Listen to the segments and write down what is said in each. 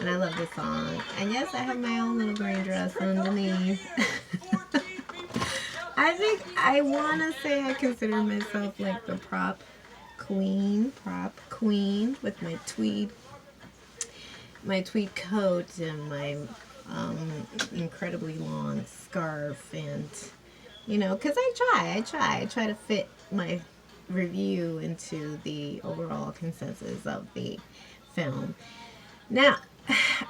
And I love this song. And yes, I have my own little green dress underneath. I think I want to say I consider myself like the prop queen with my tweed coat and my incredibly long scarf, and because I try to fit my review into the overall consensus of the film. Now,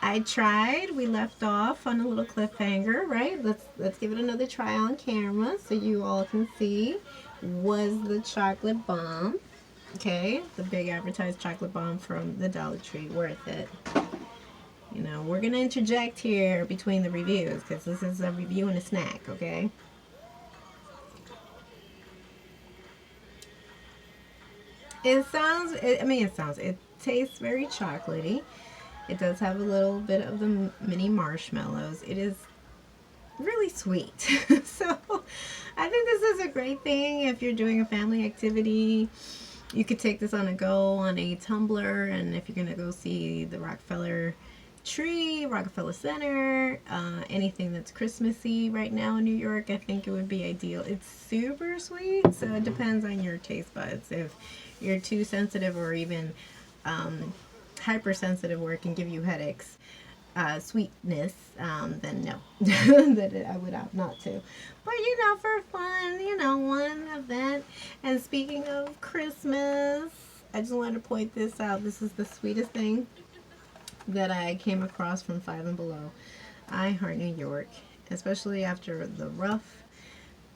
I tried. We left off on a little cliffhanger, right? Let's give it another try on camera so you all can see. Was the chocolate bomb, okay, the big advertised chocolate bomb from the Dollar Tree, worth it? We're gonna interject here between the reviews because this is a review and a snack, okay? It tastes very chocolatey. It does have a little bit of the mini marshmallows. It is really sweet. So I think this is a great thing if you're doing a family activity. You could take this on a go on a tumbler, and if you're going to go see the Rockefeller Center, anything that's Christmassy right now in New York, I think it would be ideal. It's super sweet, so it depends on your taste buds. If you're too sensitive or even hypersensitive where it can give you headaches, sweetness, then no, that I would opt not to. But for fun, one event. And speaking of Christmas, I just wanted to point this out. This is the sweetest thing that I came across from Five and Below. I Heart New York, especially after the rough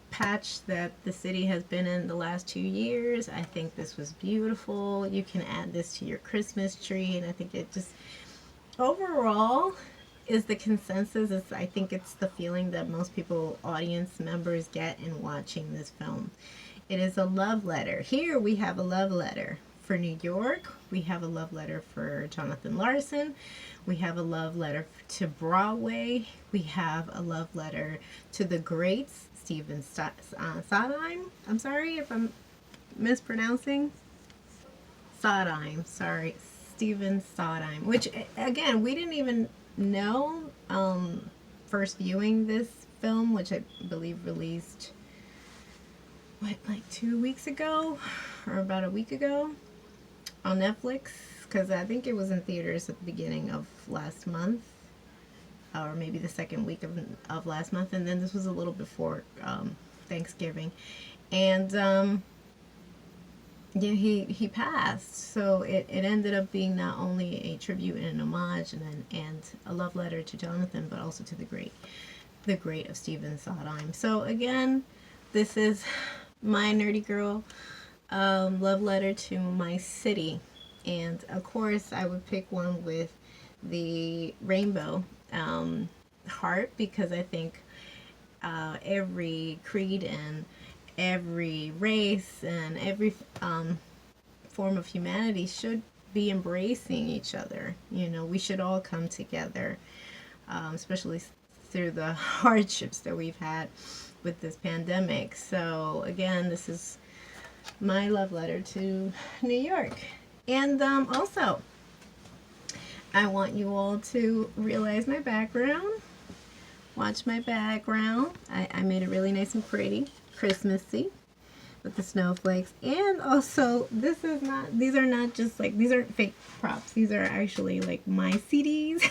patch that the city has been in the last 2 years. I think this was beautiful. You can add this to your Christmas tree, and I think it just overall is the consensus. I think it's the feeling that most people, audience members, get in watching this film. It is a love letter. Here we have a love letter for New York. We have a love letter for Jonathan Larson. We have a love letter to Broadway. We have a love letter to the greats, Stephen Sondheim. I'm sorry if I'm mispronouncing. Sondheim, sorry. Stephen Sondheim, which, again, we didn't even know first viewing this film, which I believe released, like 2 weeks ago or about a week ago on Netflix, because I think it was in theaters at the beginning of last month, or maybe the second week of last month, and then this was a little before Thanksgiving, and yeah, he passed. So it ended up being not only a tribute and an homage and a love letter to Jonathan, but also to the great of Stephen Sondheim. So again, this is my nerdy girl love letter to my city. And of course I would pick one with the rainbow heart, because I think every creed and every race and every form of humanity should be embracing each other. We should all come together, especially through the hardships that we've had with this pandemic. So again, this is my love letter to New York. And also, I want you all to realize my background. Watch my background. I made it really nice and pretty, Christmassy, with the snowflakes. And also, these are not just like, these aren't fake props. These are actually like my CDs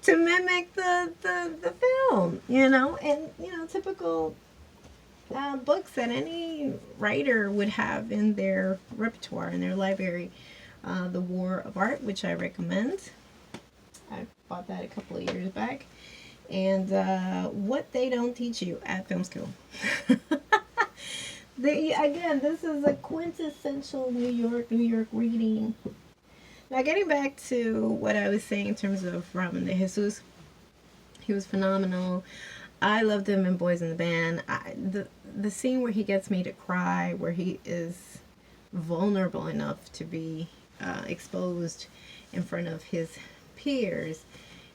to mimic the film, and typical books that any writer would have in their repertoire, in their library. The War of Art, which I recommend. I bought that a couple of years back. And What They Don't Teach You at Film School. Again, this is a quintessential New York reading. Now, getting back to what I was saying in terms of Robin de Jesus, he was phenomenal. I loved him in Boys in the Band. The scene where he gets me to cry, where he is vulnerable enough to be exposed in front of his peers,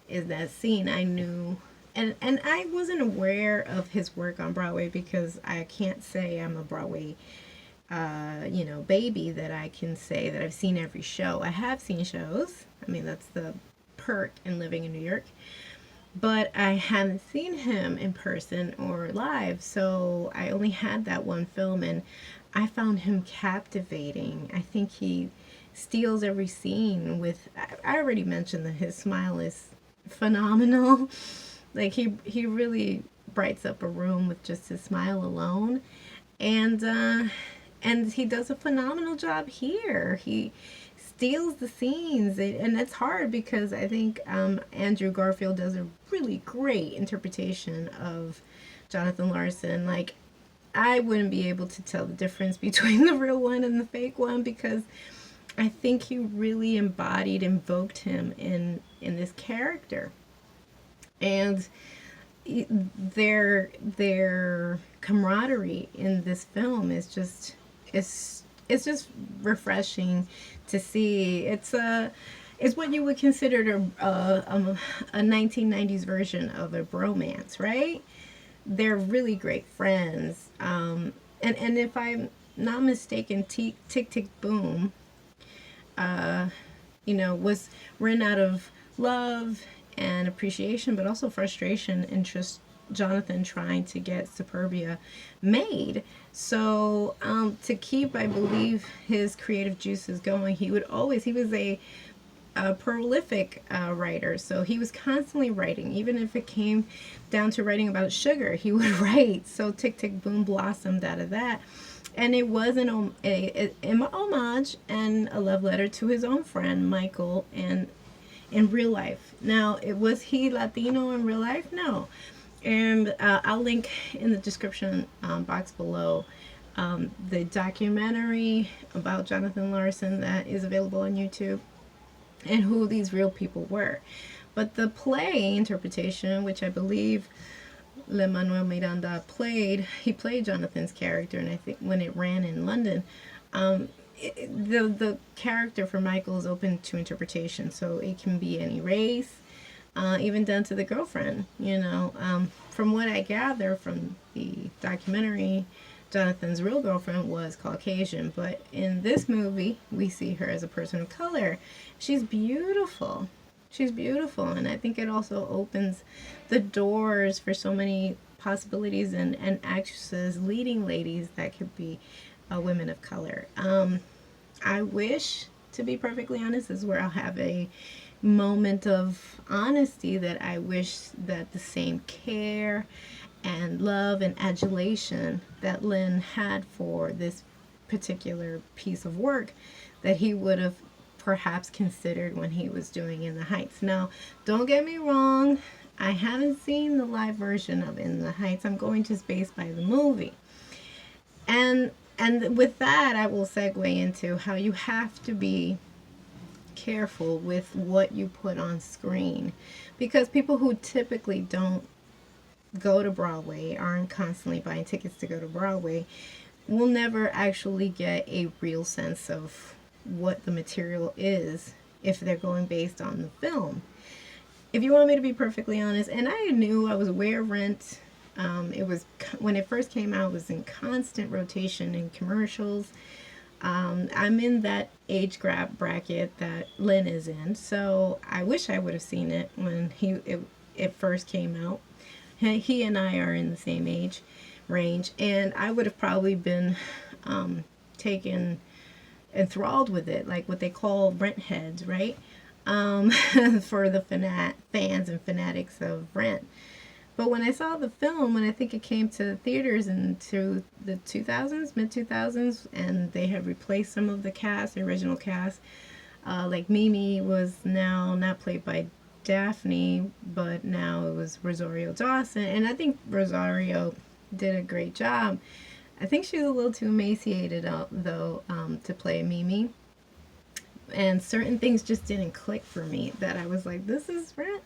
is that scene. I knew, and I wasn't aware of his work on Broadway, because I can't say I'm a Broadway baby that I can say that I've seen every show. I have seen shows. I mean, that's the perk in living in New York. But I haven't seen him in person or live, so I only had that one film, and I found him captivating. I think he steals every scene with. I already mentioned that his smile is phenomenal. Like he really brights up a room with just his smile alone, and he does a phenomenal job here. He steals the scenes, and it's hard because I think Andrew Garfield does a really great interpretation of Jonathan Larson. Like, I wouldn't be able to tell the difference between the real one and the fake one, because I think he really invoked him in this character. And their camaraderie in this film is just it's just refreshing to see. It's what you would consider a 1990s version of a bromance, right? They're really great friends. And if I'm not mistaken, Tick Tick Boom, was written out of love and appreciation, but also frustration and just Jonathan trying to get Superbia made. So to keep, I believe, his creative juices going, he was a prolific writer. So he was constantly writing. Even if it came down to writing about sugar, he would write. So Tick Tick Boom blossomed out of that. And it was an homage and a love letter to his own friend, Michael, and in real life. Now, was he Latino in real life? No. And I'll link in the description box below the documentary about Jonathan Larson that is available on YouTube and who these real people were. But the play interpretation, which I believe Lin-Manuel Miranda he played Jonathan's character, and I think when it ran in London, the character for Michael is open to interpretation, so it can be any race, even down to the girlfriend. From what I gather from the documentary, Jonathan's real girlfriend was Caucasian, but in this movie we see her as a person of color. She's beautiful. She's beautiful, and I think it also opens the doors for so many possibilities and actresses, leading ladies that could be women of color. I wish, to be perfectly honest, this is where I'll have a moment of honesty, that I wish that the same care and love and adulation that Lin had for this particular piece of work, that he would have perhaps considered when he was doing In the Heights. Now, don't get me wrong, I haven't seen the live version of In the Heights. I'm going just based by the movie. And with that, I will segue into how you have to be careful with what you put on screen, because people who typically don't go to Broadway, aren't constantly buying tickets to go to Broadway, will never actually get a real sense of what the material is if they're going based on the film. If you want me to be perfectly honest, and I knew, I was aware of Rent. It was, when it first came out, it was in constant rotation in commercials. I'm in that age bracket that Lin is in, so I wish I would have seen it when it first came out. He and I are in the same age range, and I would have probably been taken enthralled with it, like what they call Rent heads, right? For the fans and fanatics of Rent. But when I saw the film, when I think it came to theaters into the 2000s, mid-2000s, and they had replaced some of the cast, the original cast, like Mimi was now not played by Daphne, but now it was Rosario Dawson, and I think Rosario did a great job. I think she's a little too emaciated, though, to play Mimi. And certain things just didn't click for me, that I was like, this is Rent,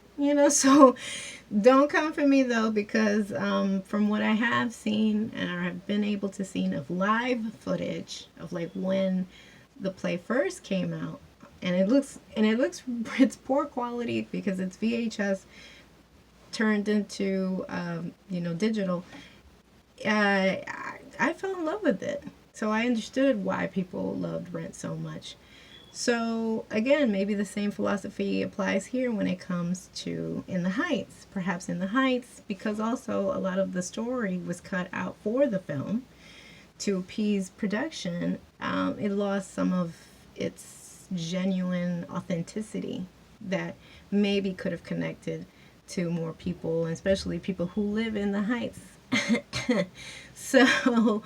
so don't come for me, though, because from what I have seen, and I have been able to see of live footage of like when the play first came out, and it's poor quality because it's VHS turned into digital. I fell in love with it. So I understood why people loved Rent so much. So again, maybe the same philosophy applies here when it comes to In the Heights. Perhaps In the Heights, because also a lot of the story was cut out for the film to appease production, it lost some of its genuine authenticity that maybe could have connected to more people, and especially people who live in the Heights. So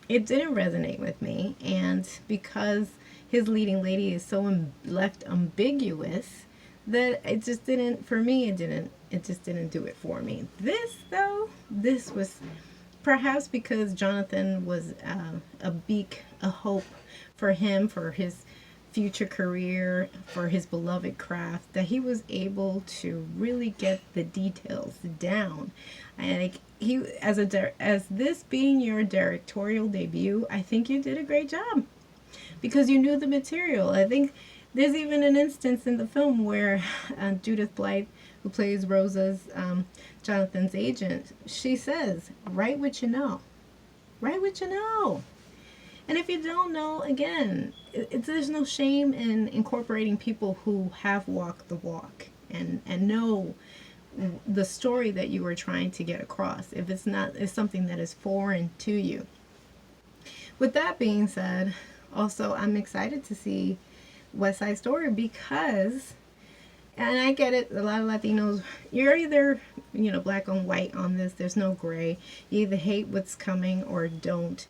it didn't resonate with me, and because his leading lady is so left ambiguous, that it just didn't, for me, it just didn't do it for me. This though, this was perhaps because Jonathan was a hope for him, for his future career, for his beloved craft, that he was able to really get the details down. And like he, as this being your directorial debut, I think you did a great job because you knew the material. I think there's even an instance in the film where Judith Blythe, who plays Rosa's, Jonathan's agent, she says, write what you know. Write what you know. And if you don't know, again, there's no shame in incorporating people who have walked the walk and know the story that you were trying to get across, if it's something that is foreign to you. With that being said, also, I'm excited to see West Side Story because, and I get it, a lot of Latinos, you're either, black on white on this. There's no gray. You either hate what's coming or don't.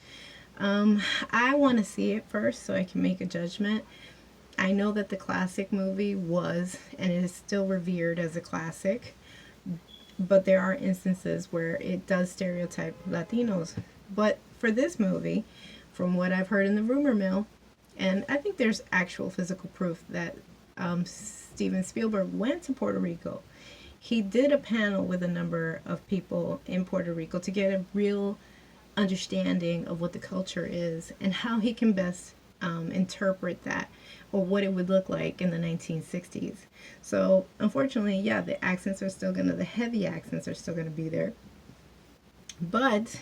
I want to see it first so I can make a judgment. I know that the classic movie was, and it is still revered as a classic, but there are instances where it does stereotype Latinos. But for this movie, from what I've heard in the rumor mill, and I think there's actual physical proof that Steven Spielberg went to Puerto Rico. He did a panel with a number of people in Puerto Rico to get a real understanding of what the culture is and how he can best interpret that, or what it would look like in the 1960s. So unfortunately, yeah, the heavy accents are still gonna be there. But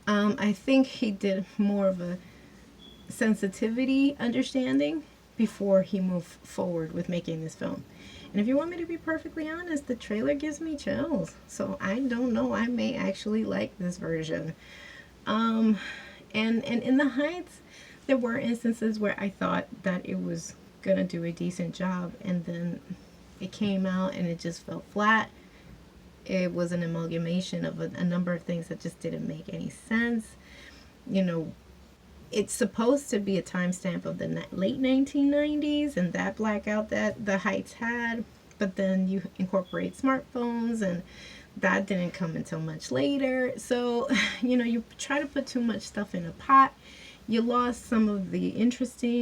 I think he did more of a sensitivity understanding before he moved forward with making this film. And if you want me to be perfectly honest, the trailer gives me chills. So I don't know, I may actually like this version. And In the Heights, there were instances where I thought that it was gonna do a decent job, and then it came out and it just fell flat. It was an amalgamation of a number of things that just didn't make any sense. It's supposed to be a timestamp of the late 1990s and that blackout that the Heights had, but then you incorporate smartphones and that didn't come until much later. So, you try to put too much stuff in a pot. You lost some of the interesting